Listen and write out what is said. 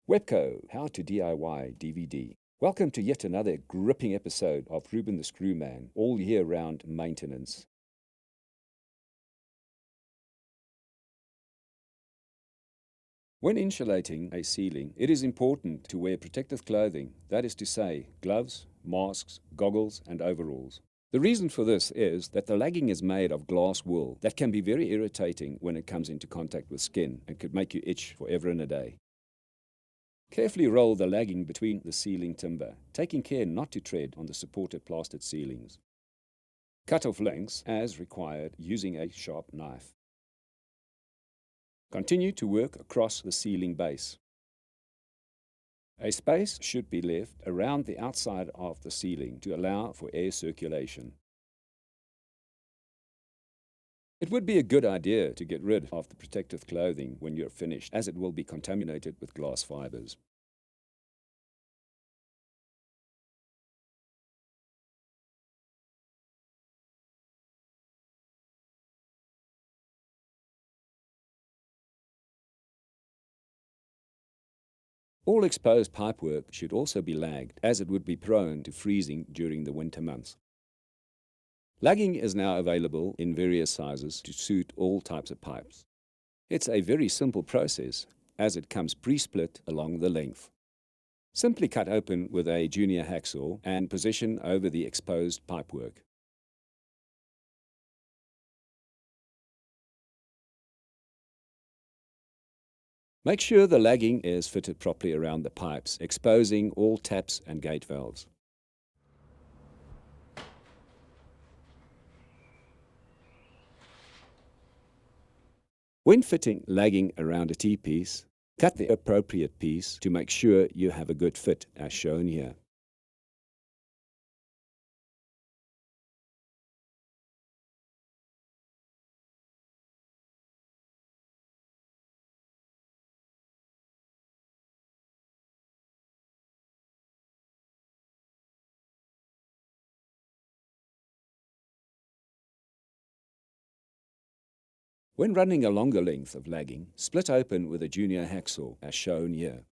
Webco, How to DIY DVD. Welcome to yet another gripping episode of Ruben the Screwman, all year round maintenance. When insulating a ceiling, it is important to wear protective clothing, that is to say, gloves, masks, goggles, and overalls. The reason for this is that the lagging is made of glass wool that can be very irritating when it comes into contact with skin and could make you itch forever and a day. Carefully roll the lagging between the ceiling timber, taking care not to tread on the supported plastered ceilings. Cut off lengths as required using a sharp knife. Continue to work across the ceiling base. A space should be left around the outside of the ceiling to allow for air circulation. It would be a good idea to get rid of the protective clothing when you're finished, as it will be contaminated with glass fibers. All exposed pipework should also be lagged, as it would be prone to freezing during the winter months. Lagging is now available in various sizes to suit all types of pipes. It's a very simple process, as it comes pre-split along the length. Simply cut open with a junior hacksaw and position over the exposed pipework. Make sure the lagging is fitted properly around the pipes, exposing all taps and gate valves. When fitting lagging around a T-piece, cut the appropriate piece to make sure you have a good fit, as shown here. When running a longer length of lagging, split open with a junior hacksaw, as shown here.